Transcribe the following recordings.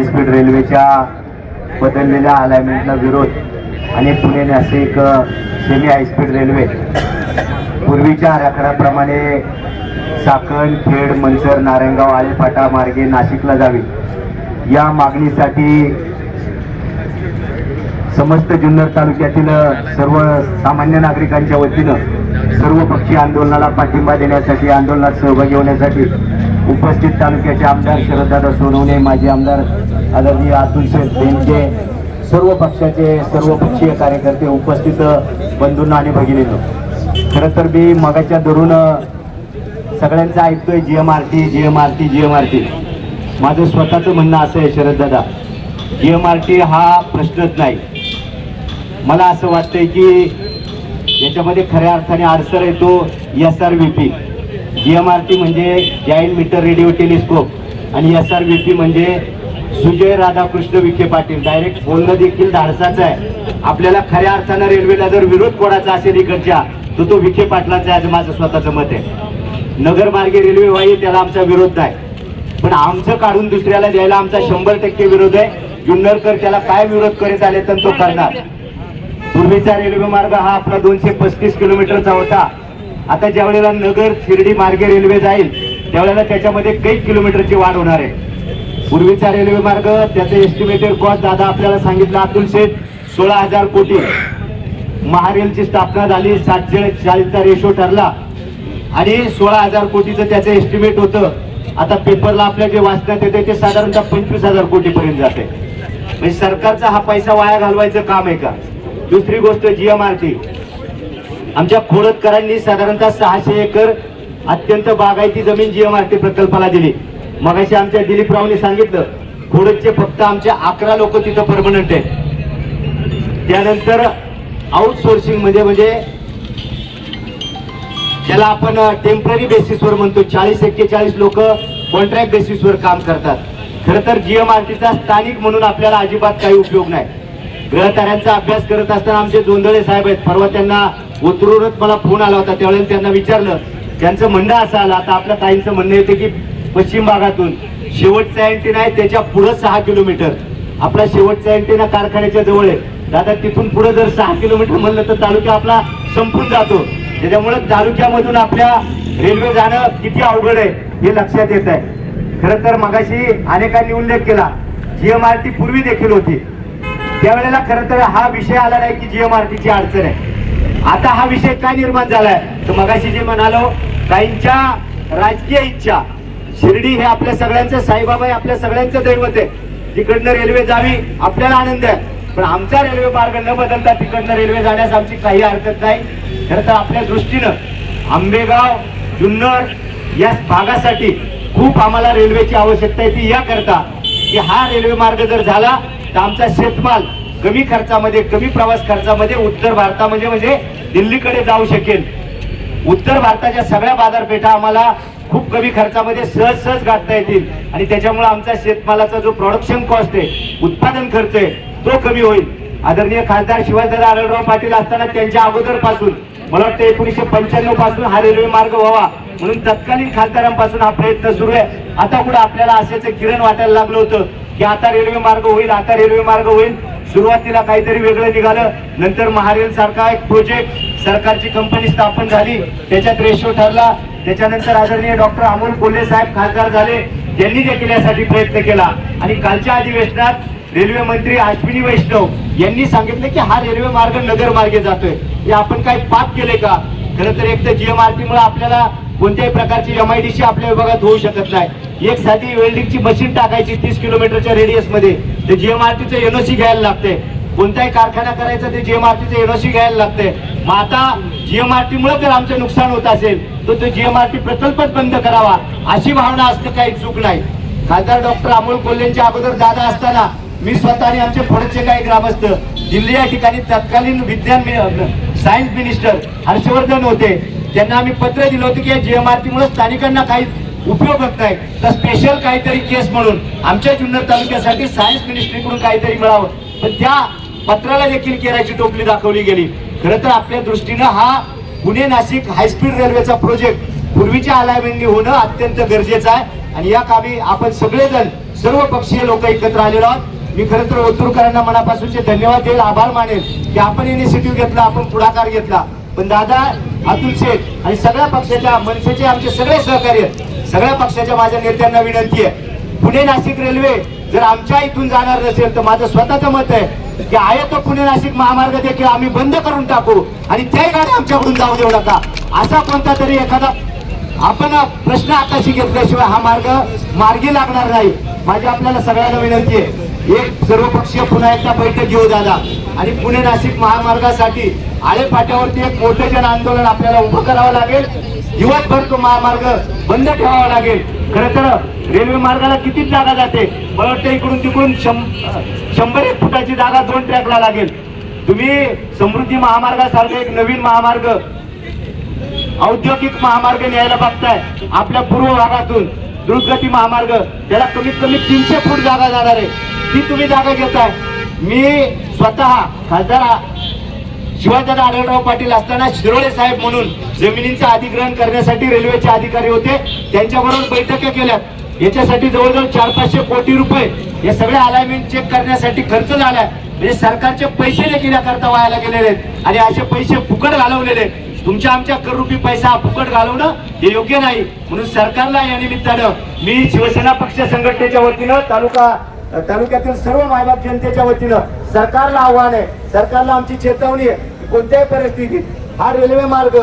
High speed रेल्वेच्या बदललेल्या अलाइनमेंटला विरोध आणि Pune Nashik semi high speed railway पूर्वीच्या आराखड्याप्रमाणे चाकण, खेड, मंचर, नारायणगाव, आळेफाटा मार्गे नाशिकला जावी या मागणीसाठी समस्त जुन्नर तालुक्यातील सर्व सामान्य नागरिकांच्या वतीनं सर्वपक्षीय आंदोलनाला पाठिंबा देण्यासाठी, आंदोलनात सहभागी होण्यासाठी उपस्थित तालुक्याचे आमदार शरददादा सोनवणे, माजी आमदार आदरणीय अतुल शेठ बेनके, सर्व पक्षाचे सर्वपक्षीय कार्यकर्ते, उपस्थित बंधूंना आणि भगिनींनो, खरं तर मी मगाच्या धरून सगळ्यांचं ऐकतोय जीएमआरटी जीएमआरटी जीएमआरटी. माझं स्वतःचं म्हणणं असं आहे शरददादा, जीएमआरटी हा प्रश्नच नाही. मला असं वाटतंय की याच्यामध्ये खऱ्या अर्थाने अडसर आहे तो SRVP. जीएमआरटी म्हणजे जॉईंट मीटर रेडिओ टेलिस्कोप आणि SRVP म्हणजे सुजय राधाकृष्ण विखे पाटील. डायरेक्ट बोलणं देखील धाडसाचं आहे. आपल्याला खऱ्या अर्थानं रेल्वेला जर विरोध कोणाचा असेल इकडच्या तो विखे पाटलाचा आहे, असं माझं स्वतःचं मत आहे. नगरमार्गे रेल्वे व्हावी त्याला आमचा विरोध नाही, पण आमचं काढून दुसऱ्याला द्यायला आमचा 100% विरोध आहे. जुन्नरकर त्याला काय विरोध करीत आले तर तो करणार. पूर्वीचा रेल्वे मार्ग हा आपला 235 किलोमीटरचा होता. आता ज्या वेळेला नगर शिर्डी मार्गे रेल्वे जाईल त्यावेळेला त्याच्यामध्ये काही किलोमीटरची वाढ होणार आहे. पूर्वीचा रेल्वे मार्ग त्याचं एस्टिमेटेड कॉस्ट दादा आपल्याला सांगितलं अतुल शेठ 16,000 कोटी. महारेलची स्थापना झाली, 7:40चा रेशो ठरला आणि 16,000 कोटीचं त्याचं एस्टिमेट होतं. आता पेपरला आपल्या जे वाचण्यात येते ते साधारणतः 25,000 कोटीपर्यंत जाते. म्हणजे सरकारचा हा पैसा वाया घालवायचं काम आहे का? दुसरी गोष्ट जीएमआरटी. आमच्या खोडदकरांनी साधारणतः 600 एकर अत्यंत बागायती जमीन जीएमआरटी प्रकल्पाला दिली. मगाशी आमच्या दिलीपरावने सांगितलं खोडदचे फक्त आमचे 11 लोक तिथं परमनंट आहेत. त्यानंतर आउटसोर्सिंग म्हणजे ज्याला आपण टेम्पररी बेसिसवर म्हणतो 40-41 लोक कॉन्ट्रॅक्ट बेसिसवर काम करतात. खरं तर जीएमआरटीचा स्थानिक म्हणून आपल्याला अजिबात काही उपयोग नाही. ग्रहताऱ्यांचा अभ्यास करत असताना आमचे जोंधळे साहेब आहेत, परवा त्यांना उतरूनच मला फोन आला होता. त्यावेळेला त्यांना विचारलं, त्यांचं म्हणणं असं आलं, आता आपल्या ताईंचं म्हणणं येते की पश्चिम भागातून शेवटचा अँटेना आहे त्याच्या पुढं 6 किलोमीटर आपला शेवटचा अँटेना कारखान्याच्या जवळ आहे. दादा तिथून पुढे जर 6 किलोमीटर म्हणलं तर तालुका आपला संपून जातो. त्याच्यामुळे तालुक्यामधून आपल्या रेल्वे जाणं किती अवघड आहे हे लक्षात येत आहे. खरं तर मगाशी अनेकांनी उल्लेख केला जीएमआरटी पूर्वी देखील होती. त्यावेळेला खरं तर हा विषय आला नाही की जीएमआरटीची अडचण आहे. आता हा विषय काय निर्माण झालाय तर मगाशी जे म्हणालो काहींच्या राजकीय इच्छा. शिर्डी हे आपल्या सगळ्यांचं साईबाबा आहे, आपल्या सगळ्यांचं दैवत आहे. तिकडनं रेल्वे जावी आपल्याला आनंद आहे, पण आमचा रेल्वे मार्ग न बदलता तिकडनं रेल्वे जाण्यास आमची काही हरकत नाही. खरं तर आपल्या दृष्टीनं आंबेगाव जुन्नर या भागासाठी खूप आम्हाला रेल्वेची आवश्यकता आहे. ती याकरता की हा रेल्वे मार्ग जर झाला तर आमचा शेतमाल कमी खर्चामध्ये, कमी प्रवास खर्चामध्ये उत्तर भारतामध्ये म्हणजे दिल्लीकडे जाऊ शकेल. उत्तर भारताच्या सगळ्या बाजारपेठा आम्हाला खूप कमी खर्चामध्ये सहज गाठता येतील आणि त्याच्यामुळे आमचा शेतमालाचा जो प्रोडक्शन कॉस्ट आहे, उत्पादन खर्च आहे, तो कमी होईल. आदरणीय खासदार शिवाजीदादा आढळराव पाटील असताना त्यांच्या अगोदरपासून मला वाटतं 1995 पासून हा रेल्वे मार्ग व्हावा म्हणून तत्कालीन खासदारांपासून हा प्रयत्न सुरू आहे. आता पुढे आपल्याला असेच किरण वाटायला लागलं होतं की आता रेल्वे मार्ग होईल, आता रेल्वे मार्ग होईल. सुरुवातीला काहीतरी वेगळं निघालं, नंतर महारेल सारखा एक प्रोजेक्ट सरकारची कंपनी स्थापन झाली, त्याच्यात रेशो ठरला. त्याच्यानंतर आदरणीय डॉक्टर अमोल कोल्हे साहेब खासदार झाले, त्यांनी देखील यासाठी प्रयत्न केला आणि कालच्या अधिवेशनात रेल्वे मंत्री अश्विनी वैष्णव यांनी सांगितलं की हा रेल्वे मार्ग नगर मार्गे जातोय. हे आपण काय पाप केले का? खरं तर एक तर जीएमआरटी मुळे आपल्याला कोणत्याही प्रकारची MIDC आपल्या विभागात होऊ शकत नाही. एक साधी वेल्डिंगची मशीन टाकायची 30 किलोमीटरच्या रेडियस मध्ये ते जीएमआरटीचं NOC घ्यायला लागते. कोणताही कारखाना करायचा ते जीएमआरटीचं NOC घ्यायला लागते. मग आता जीएमआरटी मुळे जर आमचं नुकसान होत असेल तर तो जीएमआरटी प्रकल्पच बंद करावा अशी भावना असणं काही चूक नाही. खासदार डॉक्टर अमोल कोल्हेंच्या अगोदर दादा असताना मी स्वतः आणि आमचे पुढचे काही ग्रामस्थ दिल्ली या ठिकाणी तत्कालीन सायन्स मिनिस्टर हर्षवर्धन होते, त्यांना आम्ही पत्र दिलं होतं की जीएमआरटी मुळे स्थानिकांना काही उपयोग होत नाही, तर स्पेशल काहीतरी केस म्हणून आमच्या जुन्नर तालुक्यासाठी सायन्स मिनिस्ट्रीकडून काहीतरी मिळावं. पण त्या पत्राला देखील केराची टोपली दाखवली गेली. खरं तर आपल्या दृष्टीनं हा पुणे नाशिक हायस्पीड रेल्वेचा प्रोजेक्ट पूर्वीच्या अलाइनमेंटनी होणं अत्यंत गरजेचं आहे आणि या कामी आपण सगळेजण सर्व पक्षीय लोक एकत्र आलेलो आहोत. मी खरं तर ओतूरकरांना मनापासूनचे धन्यवाद देईल, आभार मानेल की आपण इनिशिएटिव्ह घेतला, आपण पुढाकार घेतला. पण दादा, अतुल शेठ आणि सगळ्या पक्षाच्या, मनसेचे आमचे सगळे सहकार्य, सगळ्या पक्षाच्या माझ्या नेत्यांना विनंती आहे, पुणे नाशिक रेल्वे जर आमच्या इथून जाणार नसेल तर माझं स्वतःचं मत आहे की आहे तो पुणे नाशिक महामार्ग देखील आम्ही बंद करून टाकू आणि त्याही गाड्या आमच्याकडून जाऊ देऊ नका. असा कोणता तरी एखादा आपण प्रश्न आकाशी घेतल्याशिवाय हा मार्ग मार्गी लागणार नाही. माझी आपल्याला सगळ्यांना विनंती आहे, एक सर्वपक्षीय पुन्हा एकदा बैठक घेऊ दादा आणि पुणे नाशिक महामार्गासाठी आळेपाट्यावरती एक मोठं जन आंदोलन आपल्याला उभं करावं लागेल. दिवसभर तो महामार्ग बंद ठेवावा लागेल. खरं तर रेल्वे मार्गाला किती जागा जाते, मला वाटतं इकडून तिकडून 100 फुटाची जागा 2 ट्रॅकला लागेल. तुम्ही समृद्धी महामार्गासारखा एक नवीन महामार्ग, औद्योगिक महामार्ग न्यायला बघताय आपल्या पूर्व भागातून, द्रुतगती महामार्ग, त्याला कमीत कमी 300 फूट जागा जाणार आहे. ती तुम्ही जागा घेताय. मी स्वतः खासदार शिवाजीराव आढळराव पाटील असताना शिरोळे साहेब म्हणून जमिनींचं अधिग्रहण करण्यासाठी रेल्वेचे अधिकारी होते, त्यांच्याबरोबर बैठका केल्यात. याच्यासाठी जवळजवळ 400-500 कोटी रुपये हे सगळे अलाइनमेंट चेक करण्यासाठी खर्च झालाय. म्हणजे सरकारचे पैसे देखील याकरता वायाला गेलेले आहेत आणि असे पैसे फुकट घालवलेले. तुमच्या आमच्या करोडोपती पैसा फुकट घालवणं हे योग्य नाही. म्हणून सरकारला या निमित्तानं मी शिवसेना पक्ष संघटनेच्या वतीनं तालुक्यातील सर्व मायबाप जनतेच्या वतीनं सरकारला आव्हान आहे, सरकारला आमची चेतावणी आहे, कोणत्याही परिस्थितीत हा रेल्वे मार्ग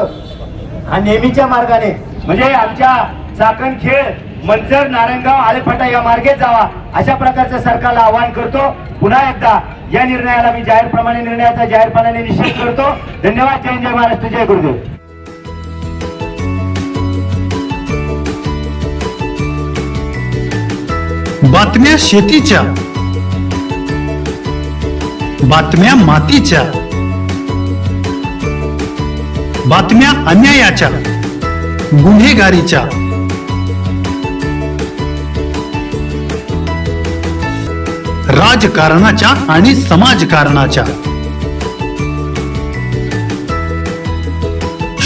हा नेहमीच्या मार्गाने म्हणजे आमच्या चाकण, खेळ, मंचर, नारायणगाव, आळेफाटा या मार्गे जावा, अशा प्रकारचं सरकारला आवाहन करतो. पुन्हा एकदा या निर्णयाला मी निर्णयाचा जाहीरपणाने निषेध करतो. धन्यवाद. जय जय महाराष्ट्र, जय गुरुदेव. बातम्या शेतीच्या, बातम्या मातीच्या, बातम्या अन्यायाच्या, गुन्हेगारीच्या, राजकारणाच्या आणि समाजकारणाच्या,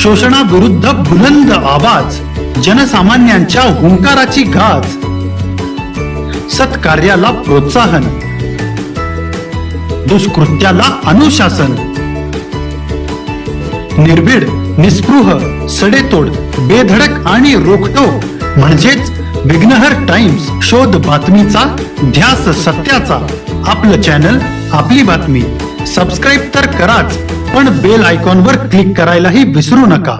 शोषणाविरुद्ध बुलंद आवाज, जनसामान्यांच्या हुंकाराची गाज, सत्कार्याला प्रोत्साहन, दुष्कृत्याला अनुशासन, निर्भीड, निस्पृह, सडेतोड, बेधडक आणि रोखटोक म्हणजेच विघ्नहर टाइम्स. शोध बातमीचा, ध्यास सत्याचा. आपलं चॅनल, आपली बातमी. सबस्क्राईब तर कराच, पण बेल आयकॉनवर क्लिक करायलाही विसरू नका.